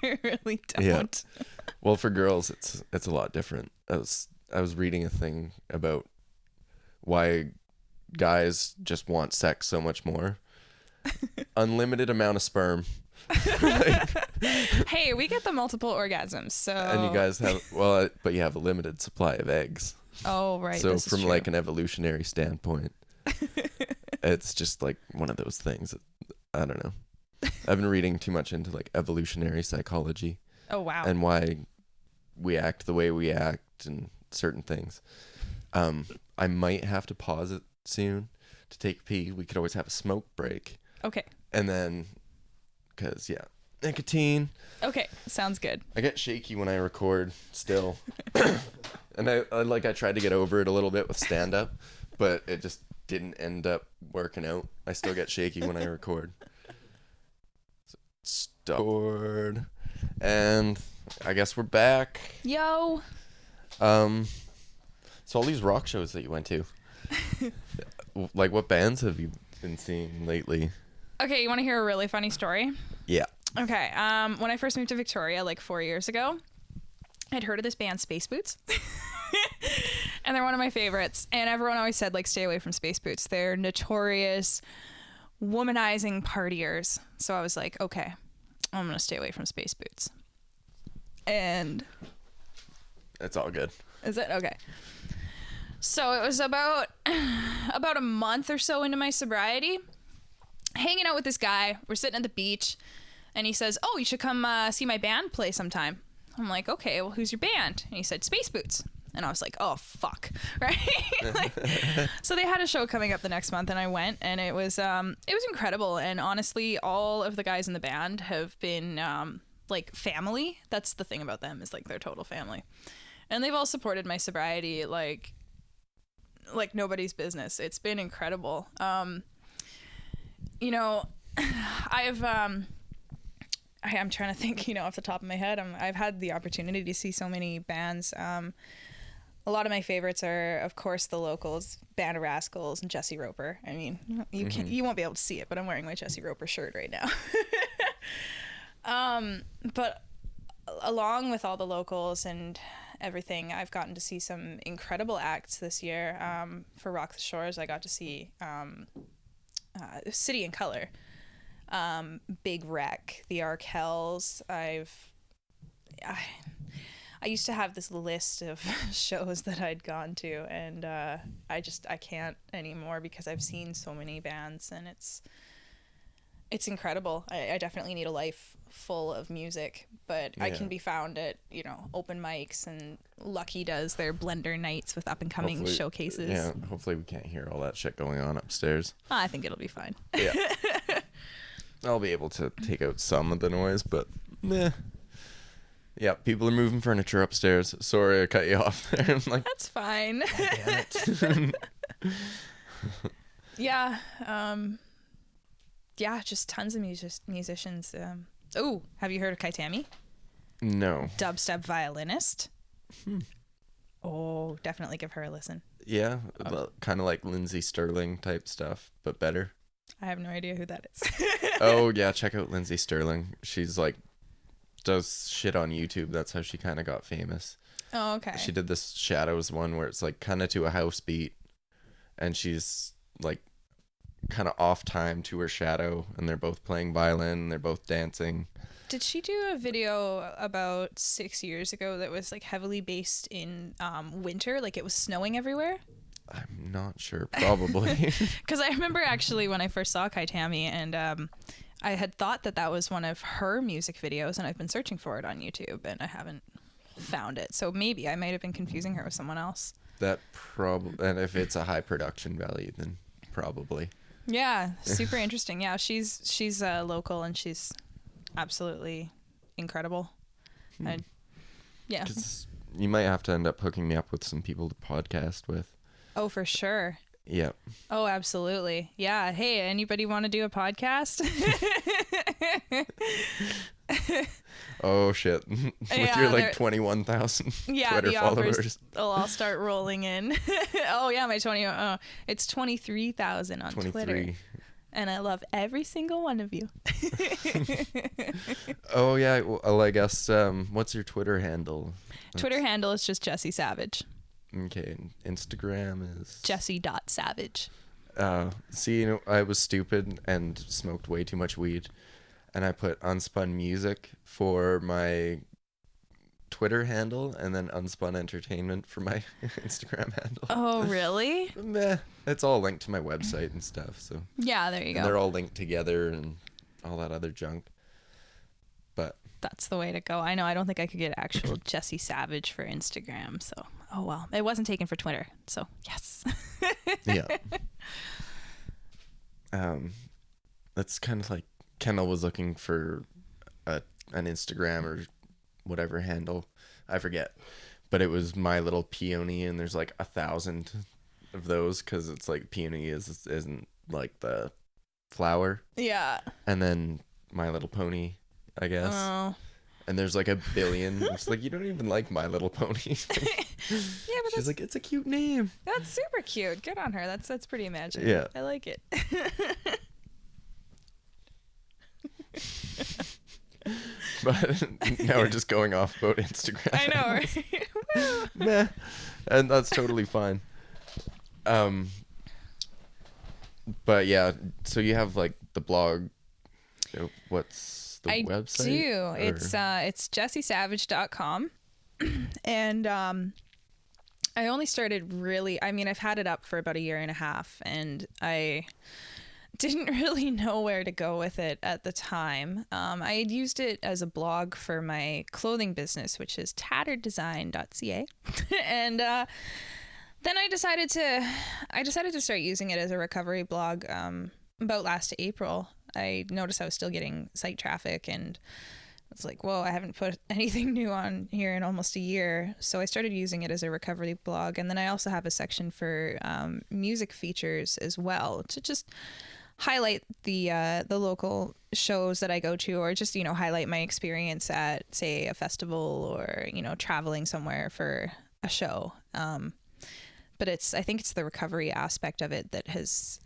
I really don't. Yeah. Well, for girls, it's a lot different. I was reading a thing about why guys just want sex so much more. Unlimited amount of sperm. Hey, we get the multiple orgasms, so. And you guys have but you have a limited supply of eggs. Oh, right. So this is from true. like an evolutionary standpoint, it's just like one of those things that, I don't know. I've been reading too much into like evolutionary psychology Oh, wow. and why we act the way we act and certain things. I might have to pause it soon to take a pee. We could always have a smoke break. Okay. And then, because, yeah, nicotine. Okay. Sounds good. I get shaky when I record still. And I tried to get over it a little bit with stand-up, but it just didn't end up working out. I still get shaky when I record. Stored. And I guess we're back. Yo. So all these rock shows that you went to, like what bands have you been seeing lately? Okay, you want to hear a really funny story? Yeah. Okay, when I first moved to Victoria, like 4 years ago, I'd heard of this band, Space Boots. And they're one of my favorites. And everyone always said, like, stay away from Space Boots. They're notorious womanizing partiers. So I was like, okay, I'm going to stay away from Space Boots. And... It's all good. Is it? Okay. So it was about a month or so into my sobriety, hanging out with this guy. We're sitting at the beach, and he says, "Oh, you should come see my band play sometime." I'm like, "Okay, well, who's your band?" And he said, "Space Boots." And I was like, "Oh, fuck." Right? So they had a show coming up the next month, and I went, and it was incredible. And honestly, all of the guys in the band have been like family. That's the thing about them, is like they're total family. And they've all supported my sobriety like nobody's business. It's been incredible. You know, I'm trying to think, off the top of my head. I've had the opportunity to see so many bands. A lot of my favorites are, of course, the locals, Band of Rascals and Jessy Roper. I mean, you won't be able to see it, but I'm wearing my Jessy Roper shirt right now. But along with all the locals and everything, I've gotten to see some incredible acts this year. For Rock the Shores, I got to see City and Color, Big Wreck, the Arkells. I used to have this list of shows that I'd gone to, and I can't anymore because I've seen so many bands, and it's incredible. I definitely need a life full of music, but yeah. I can be found at, open mics, and Lucky does their Blender nights with up and coming showcases. Yeah, hopefully we can't hear all that shit going on upstairs. I think it'll be fine. Yeah. I'll be able to take out some of the noise, but meh. Yeah, people are moving furniture upstairs. Sorry, I cut you off there. I'm like, that's fine. Damn it. Yeah. Yeah, just tons of musicians. Oh, have you heard of Kaitami? No. Dubstep violinist. Oh, definitely give her a listen. Yeah, kind of like Lindsay Sterling type stuff, but better. I have no idea who that is. Oh, yeah, check out Lindsay Sterling. She's like, does shit on YouTube. That's how she kind of got famous. Oh, okay. She did this Shadows one where it's like kind of to a house beat, and she's like kind of off time to her shadow, and they're both playing violin, they're both dancing. Did she do a video about 6 years ago that was like heavily based in winter, like it was snowing everywhere? I'm not sure, probably. Because I remember actually when I first saw Kaitami, and I had thought that was one of her music videos, and I've been searching for it on YouTube, and I haven't found it. So maybe I might have been confusing her with someone else. And if it's a high production value, then probably. Yeah, super interesting. Yeah, she's local, and she's absolutely incredible. Yeah. 'Cause you might have to end up hooking me up with some people to podcast with. Oh, for sure. Yep. Oh, absolutely. Yeah. Hey, anybody want to do a podcast? Oh shit. With your like 21,000 Twitter followers. Oh, I'll start rolling in. Oh yeah, my 20. It's 23,000 on 23. Twitter. And I love every single one of you. Oh yeah. Well, I guess what's your Twitter handle? Twitter handle is just Jessy Savage. Okay. Instagram is Jessy.savage. See, I was stupid and smoked way too much weed, and I put Unspun music for my Twitter handle and then Unspun Entertainment for my Instagram handle. Oh, really? Meh. It's all linked to my website and stuff. So Yeah, there you go. they're all linked together and all that other junk. But that's the way to go. I know. I don't think I could get actual Jessy Savage for Instagram. So, oh well. It wasn't taken for Twitter. So, yes. yeah. That's kind of like Kendall was looking for an Instagram or whatever handle. I forget. But it was My Little Peony, and there's like 1,000 of those because it's like peony isn't like the flower. Yeah. And then My Little Pony, I guess. Oh. And there's like 1 billion. It's like, you don't even like My Little Pony. Yeah, but she's like, it's a cute name. That's super cute. Good on her. That's pretty imaginative. Yeah. I like it. But now we're just going off about Instagram. I know, right? Meh. And that's totally fine. But yeah, so you have like the blog. What's the website? I do. It's jessysavage.com. And I only started really, I mean, I've had it up for about 1.5 years, and I didn't really know where to go with it at the time. I had used it as a blog for my clothing business, which is tattereddesign.ca. And then I decided to start using it as a recovery blog about last April. I noticed I was still getting site traffic, and I was like, whoa, I haven't put anything new on here in almost 1 year. So I started using it as a recovery blog. And then I also have a section for music features as well, to just highlight the local shows that I go to, or just, highlight my experience at, say, a festival, or, traveling somewhere for a show. But I think it's the recovery aspect of it that has,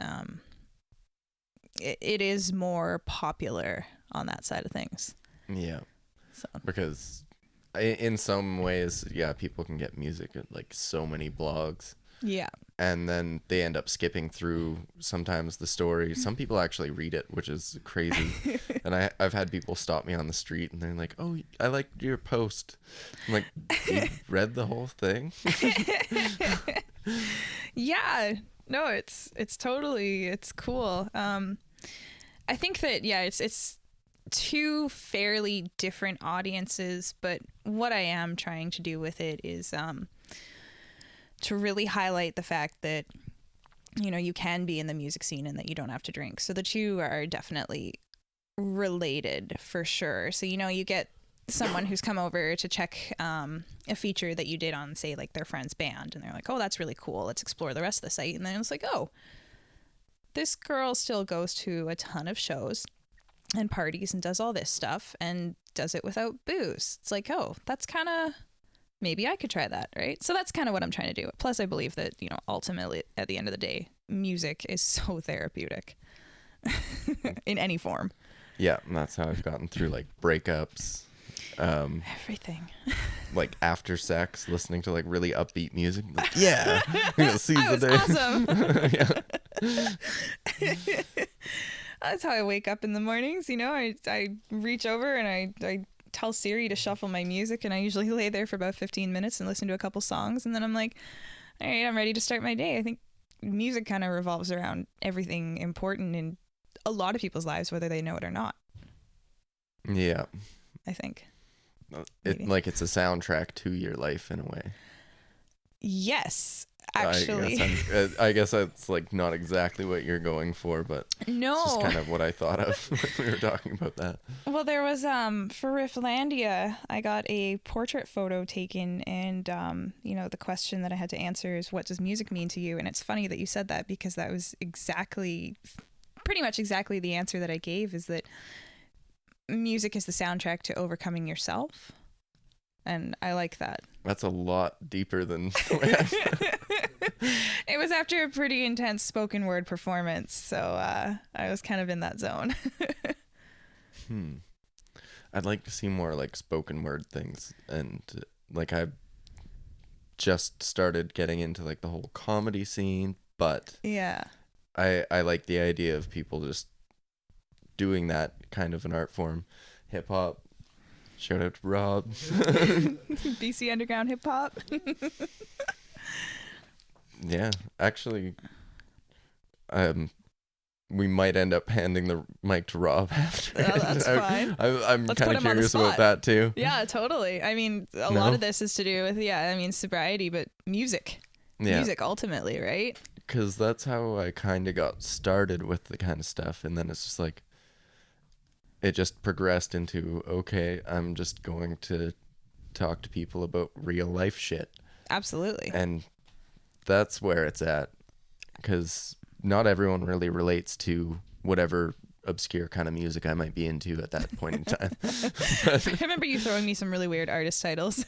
it is more popular on that side of things. Yeah. So. Because in some ways, yeah, people can get music at like so many blogs. Yeah. And then they end up skipping through sometimes the story. Some people actually read it, which is crazy. And I've had people stop me on the street and they're like, oh, I liked your post. I'm like, you read the whole thing? Yeah. No, it's totally, it's cool. I think that, yeah, it's two fairly different audiences, but what I am trying to do with it is to really highlight the fact that, you can be in the music scene and that you don't have to drink. So the two are definitely related for sure. So, you get someone who's come over to check a feature that you did on, say, like their friend's band, and they're like, oh, that's really cool, let's explore the rest of the site. And then it's like, oh, this girl still goes to a ton of shows and parties and does all this stuff and does it without booze. It's like, oh, that's kind of, maybe I could try that, right? So that's kind of what I'm trying to do. Plus, I believe that, ultimately, at the end of the day, music is so therapeutic in any form. Yeah, and that's how I've gotten through like breakups. Everything. Like after sex, listening to like really upbeat music. Like, yeah, seize the day. Awesome. That's how I wake up in the mornings. I reach over and I tell Siri to shuffle my music, and I usually lay there for about 15 minutes and listen to a couple songs, and then I'm like, all right, I'm ready to start my day. I think music kind of revolves around everything important in a lot of people's lives, whether they know it or not. Yeah. I think. It's a soundtrack to your life in a way. Yes, actually. I guess that's like not exactly what you're going for, but no, it's just kind of what I thought of when we were talking about that. Well, there was for Rifflandia, I got a portrait photo taken, and the question that I had to answer is, what does music mean to you? And it's funny that you said that, because that was pretty much exactly the answer that I gave, is that music is the soundtrack to overcoming yourself. And I like that. That's a lot deeper than the way It was after a pretty intense spoken word performance, so I was kind of in that zone. I'd like to see more like spoken word things, and like I just started getting into like the whole comedy scene, but yeah, I like the idea of people just doing that kind of an art form. Hip hop Shout out to Rob. BC Underground Hip Hop. Yeah, actually, we might end up handing the mic to Rob after. Oh, that's fine. I'm Let's kind put of him on the curious about spot. that too. Yeah, totally. I mean, a lot of this is to do with, sobriety, but music. Yeah. Music ultimately, right? Because that's how I kind of got started with the kind of stuff. And then it's just like, it just progressed into, okay, I'm just going to talk to people about real life shit. Absolutely. And that's where it's at. Because not everyone really relates to whatever obscure kind of music I might be into at that point in time. I remember you throwing me some really weird artist titles.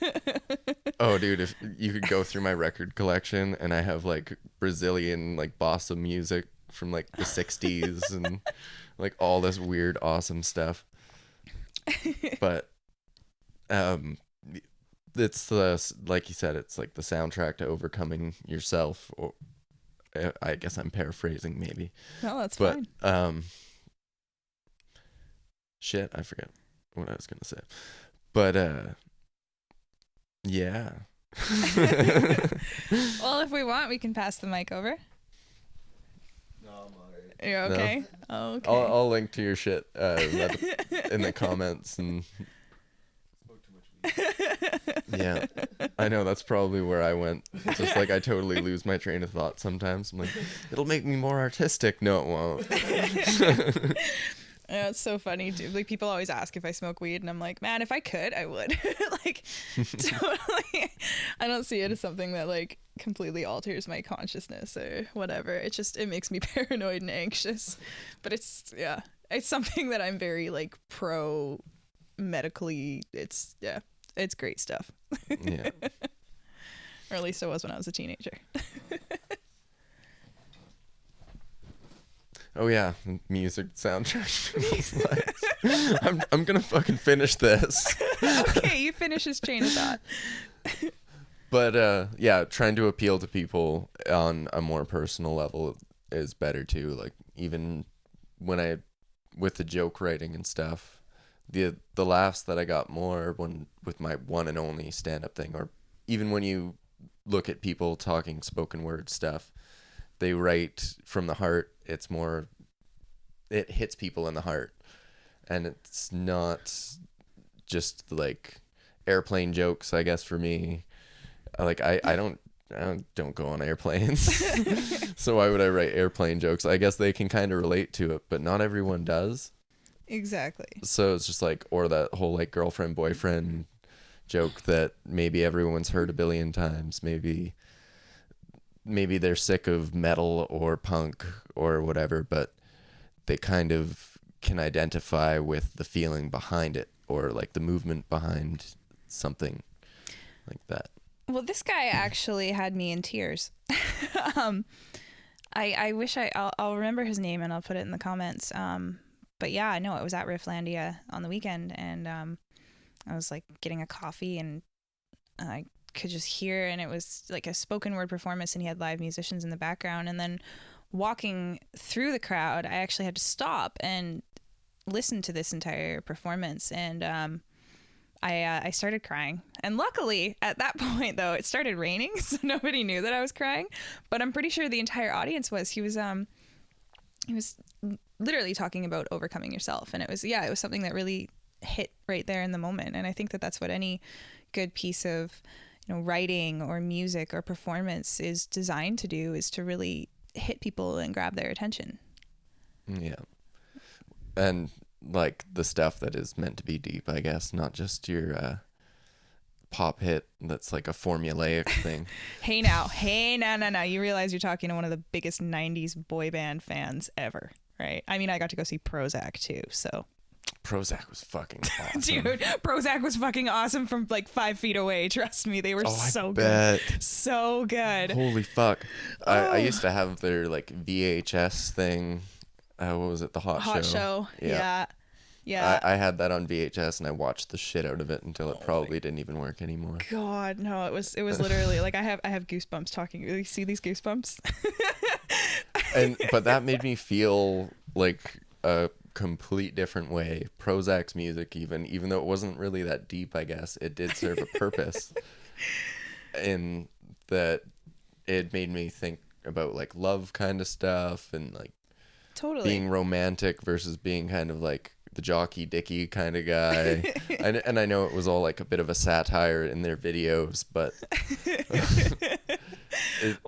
Oh, dude, if you could go through my record collection, and I have like Brazilian like bossa music from like the 60s and like all this weird awesome stuff. But it's the, like you said, it's like the soundtrack to overcoming yourself, or I guess I'm paraphrasing maybe. No, that's But fine. shit, I forget what I was gonna say. But yeah. Well, if we want, we can pass the mic over. No, I'm alright. You're okay? Oh, okay. I'll link to your shit in the comments. And Spoke too much weed. yeah, I know that's probably where I went. It's just like I totally lose my train of thought sometimes. I'm like, it'll make me more artistic. No, it won't. Yeah, it's so funny too. Like, people always ask if I smoke weed, and I'm like, man, if I could, I would. Like, totally. I don't see it as something that like completely alters my consciousness or whatever. It makes me paranoid and anxious. But it's something that I'm very like pro medically. It's great stuff. Yeah. Or at least it was when I was a teenager. Oh yeah, music soundtrack. I'm gonna fucking finish this. Okay, you finish his chain of thought. But yeah, trying to appeal to people on a more personal level is better too. Like even when with the joke writing and stuff, the laughs that I got more when with my one and only stand-up thing, or even when you look at people talking spoken word stuff, they write from the heart. It's more, it hits people in the heart, and it's not just like airplane jokes. I guess for me, like I don't go on airplanes, so why would I write airplane jokes? I guess they can kind of relate to it, but not everyone does. Exactly. So it's just like, or that whole like girlfriend boyfriend joke that maybe everyone's heard a billion times. Maybe they're sick of metal or punk or whatever, but they kind of can identify with the feeling behind it, or like the movement behind something like that. Well, this guy actually had me in tears. I wish I'll remember his name and I'll put it in the comments. But yeah, I know it was at Rifflandia on the weekend, and I was like getting a coffee, and I could just hear, and it was like a spoken word performance, and he had live musicians in the background. And then walking through the crowd, I actually had to stop and listen to this entire performance, and I started crying. And luckily at that point though, it started raining, so nobody knew that I was crying, but I'm pretty sure the entire audience was. He was literally talking about overcoming yourself, and it was something that really hit right there in the moment. And I think that that's what any good piece of writing or music or performance is designed to do, is to really hit people and grab their attention. Yeah. And like the stuff that is meant to be deep, I guess, not just your pop hit that's like a formulaic thing. Hey now, you realize you're talking to one of the biggest 90s boy band fans ever, right? I mean, I got to go see Prozac too, so Prozac was fucking awesome. dude, Prozac was fucking awesome from like 5 feet away. Trust me, they were so bet. good. So good. Holy fuck. I used to have their like VHS thing. What was it? The Hot Show. Yeah. I had that on VHS, and I watched the shit out of it until it probably didn't even work anymore. God, no, it was literally like I have goosebumps talking. You see these goosebumps? But that made me feel like a complete different way. Prozac's music, even though it wasn't really that deep, I guess, it did serve a purpose in that it made me think about like love kind of stuff and like Totally. being romantic versus being kind of like the jockey dicky kind of guy. And I know it was all like a bit of a satire in their videos, but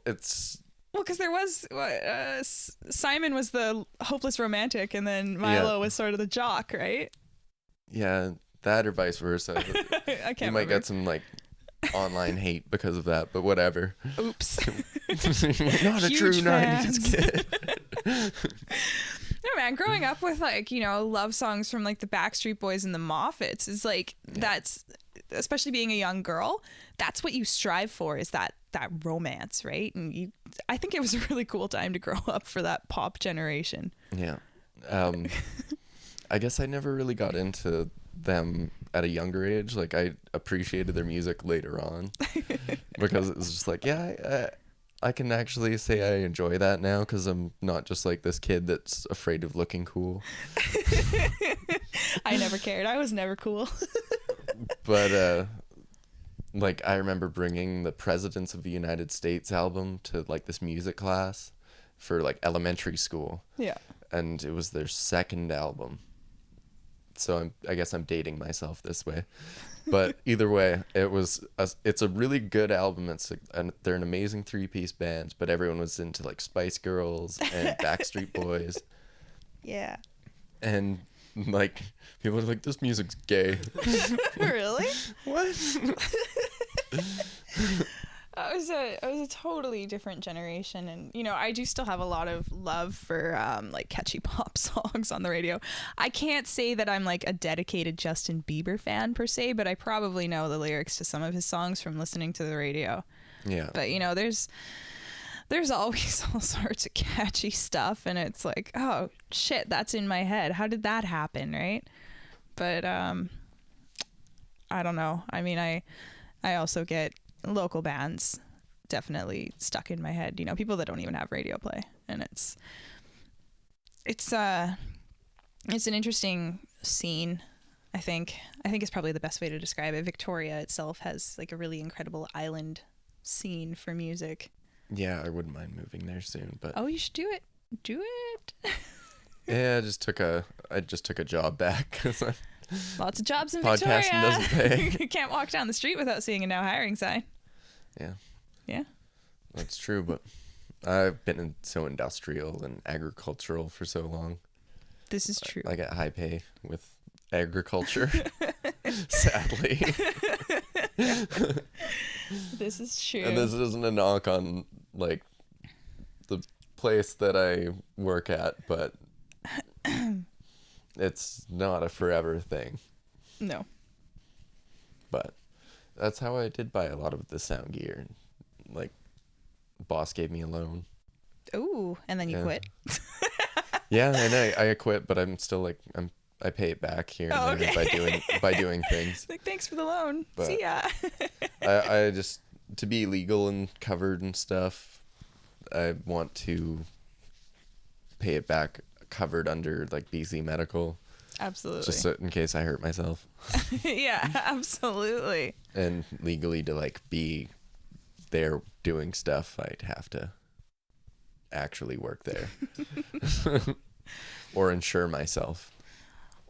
it's Well, because there was Simon was the hopeless romantic, and then Milo was sort of the jock, right? yeah, that or vice versa. I can't You might remember. get some like online hate because of that, but whatever. Oops. Not a Huge true fans. 90s kid. No, man, growing up with like, you know, love songs from like the Backstreet Boys and the Moffats is like, that's, especially being a young girl, that's what you strive for, is that romance, right? And I think it was a really cool time to grow up for that pop generation. Yeah. I guess I never really got into them at a younger age. Like, I appreciated their music later on because it was just like, I can actually say I enjoy that now because I'm not just like this kid that's afraid of looking cool. I never cared. I was never cool. But like, I remember bringing the Presidents of the United States album to like this music class for like elementary school. Yeah. And it was their second album. So I guess I'm dating myself this way. But either way, it's a really good album. They're an amazing 3-piece band, but everyone was into like Spice Girls and Backstreet Boys. Yeah. And like people are like, this music's gay. Really? What? I was a totally different generation, and you know, I do still have a lot of love for like catchy pop songs on the radio. I can't say that I'm like a dedicated Justin Bieber fan per se, but I probably know the lyrics to some of his songs from listening to the radio. Yeah. But you know, there's always all sorts of catchy stuff, and it's like, oh shit, that's in my head. How did that happen, right? But I don't know. I mean, I also get local bands definitely stuck in my head, you know, people that don't even have radio play, and it's an interesting scene. I think it's probably the best way to describe it. Victoria itself has like a really incredible island scene for music. Yeah, I wouldn't mind moving there soon, but Oh, you should do it. yeah, I just took a job back because Lots of jobs in podcasting Victoria. doesn't pay. You can't walk down the street without seeing a now hiring sign. Yeah, that's true, but I've been so industrial and agricultural for so long. This is true. I get high pay with agriculture. Sadly. This is true. And this isn't a knock on like the place that I work at, but it's not a forever thing. No. But that's how I did buy a lot of the sound gear. Like, boss gave me a loan. Ooh, and then you quit. Yeah, and I quit, but I'm still like I pay it back here and there by doing things. Like, thanks for the loan. But see ya. I just, to be legal and covered and stuff, I want to pay it back covered under like BC Medical. Absolutely. Just so, in case I hurt myself. Yeah, absolutely. And legally to like be there doing stuff, I'd have to actually work there. Or insure myself.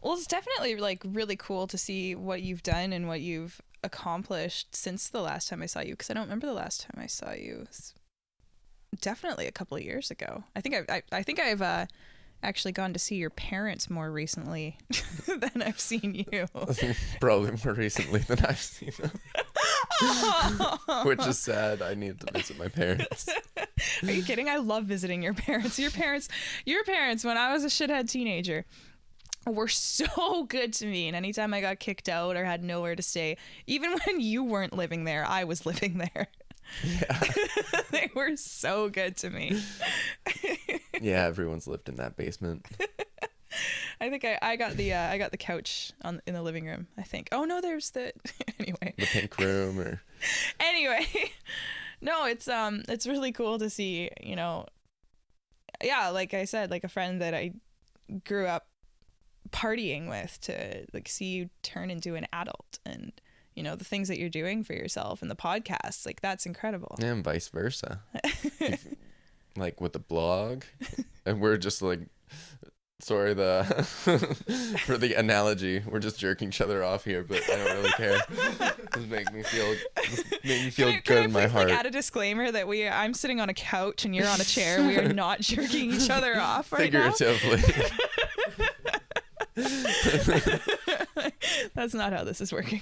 Well, it's definitely like really cool to see what you've done and what you've accomplished since the last time I saw you, because I don't remember the last time I saw you. It's definitely a couple of years ago. I think I've actually gone to see your parents more recently than I've seen you. Probably more recently than I've seen them. Which is sad. I need to visit my parents. Are you kidding? I love visiting your parents. Your parents, when I was a shithead teenager, were so good to me. And anytime I got kicked out or had nowhere to stay, even when you weren't living there, I was living there. Yeah. They were so good to me. Yeah, everyone's lived in that basement. I think I got the couch in the living room, I think. Oh no, there's the anyway. The pink room or Anyway. No, it's really cool to see, you know. Yeah, like I said, like a friend that I grew up partying with to like see you turn into an adult, and you know the things that you're doing for yourself and the podcasts, like that's incredible. Yeah, and vice versa. Like with the blog, and we're just like, sorry for the analogy, we're just jerking each other off here, but I don't really care. Just make me feel good in my heart. Like, add a disclaimer that I'm sitting on a couch and you're on a chair. We are not jerking each other off right figuratively. That's not how this is working.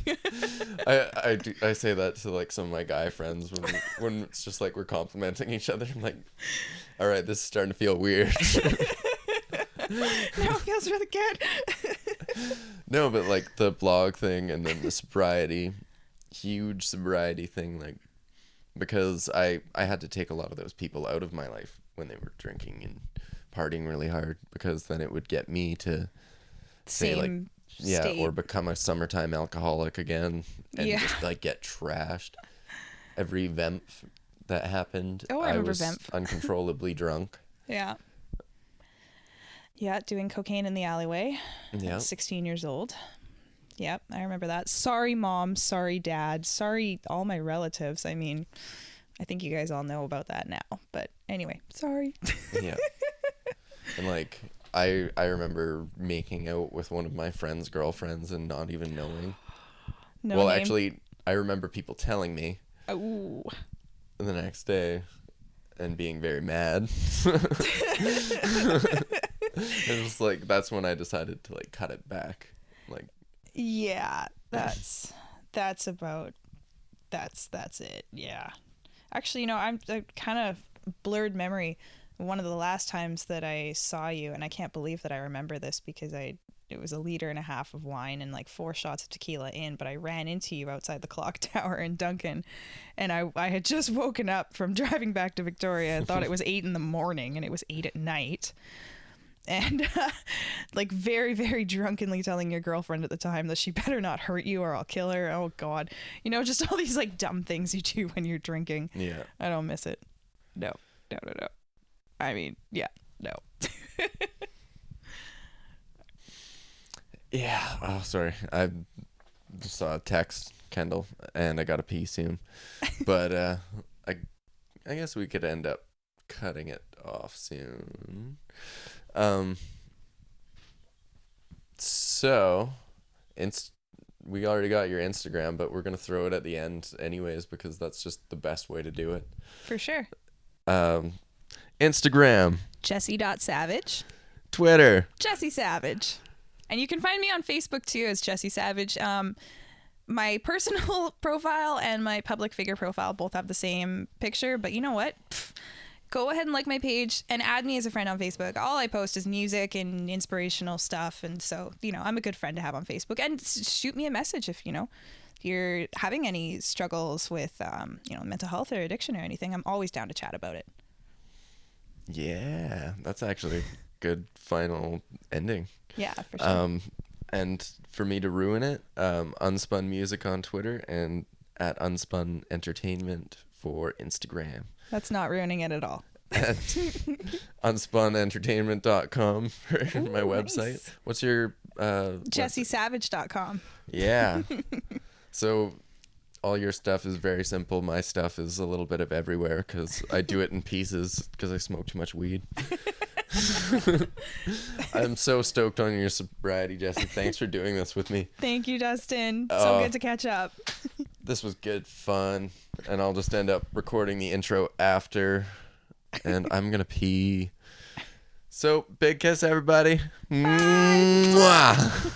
I say that to like some of my guy friends when it's just like we're complimenting each other. I'm like, all right, this is starting to feel weird. No, it feels really good. No, but like the blog thing and then the sobriety, huge sobriety thing, like because I had to take a lot of those people out of my life when they were drinking and partying really hard, because then it would get me to say like, yeah, state. or become a summertime alcoholic again and just like get trashed. Every vemp that happened, I remember was vemp. uncontrollably drunk. Yeah, doing cocaine in the alleyway. Yeah. 16 years old. Yep, I remember that. Sorry, Mom. Sorry, Dad. Sorry, all my relatives. I mean, I think you guys all know about that now. But anyway, sorry. Yeah. And like, I remember making out with one of my friend's girlfriends and not even knowing. No well, name. actually, I remember people telling me. Ooh. The next day and being very mad. It was like, that's when I decided to like cut it back. Like, yeah, that's it. Yeah. Actually, you know, I kind of blurred memory. One of the last times that I saw you, and I can't believe that I remember this because it was 1.5 liters of wine and like 4 shots of tequila in, but I ran into you outside the clock tower in Duncan, and I had just woken up from driving back to Victoria. I thought it was 8 a.m. and it was 8 p.m. And like very, very drunkenly telling your girlfriend at the time that she better not hurt you or I'll kill her. Oh God. You know, just all these like dumb things you do when you're drinking. yeah. I don't miss it. No. I mean, yeah, no. Yeah. Oh, sorry. I just saw a text, Kendall, and I got to pee soon. But I guess we could end up cutting it off soon. So, we already got your Instagram, but we're gonna throw it at the end anyways because that's just the best way to do it. For sure. Instagram, Jessy.Savage. Twitter, Jessy Savage. And you can find me on Facebook too as Jessy Savage. My personal profile and my public figure profile both have the same picture, but you know what? Go ahead and like my page and add me as a friend on Facebook. All I post is music and inspirational stuff, and so, you know, I'm a good friend to have on Facebook. And shoot me a message if, you know, you're having any struggles with, you know, mental health or addiction or anything. I'm always down to chat about it. Yeah, that's actually a good final ending. Yeah, for sure. And for me to ruin it, Unspun Music on Twitter and at Unspun Entertainment for Instagram. That's not ruining it at all. At unspunentertainment.com for my website. Nice. What's your JessySavage.com. Yeah. So all your stuff is very simple. My stuff is a little bit of everywhere because I do it in pieces because I smoke too much weed. I'm so stoked on your sobriety, Jessy. Thanks for doing this with me. Thank you, Dustin. So good to catch up. This was good fun, and I'll just end up recording the intro after, and I'm gonna pee. So big kiss, everybody. Bye. Mwah.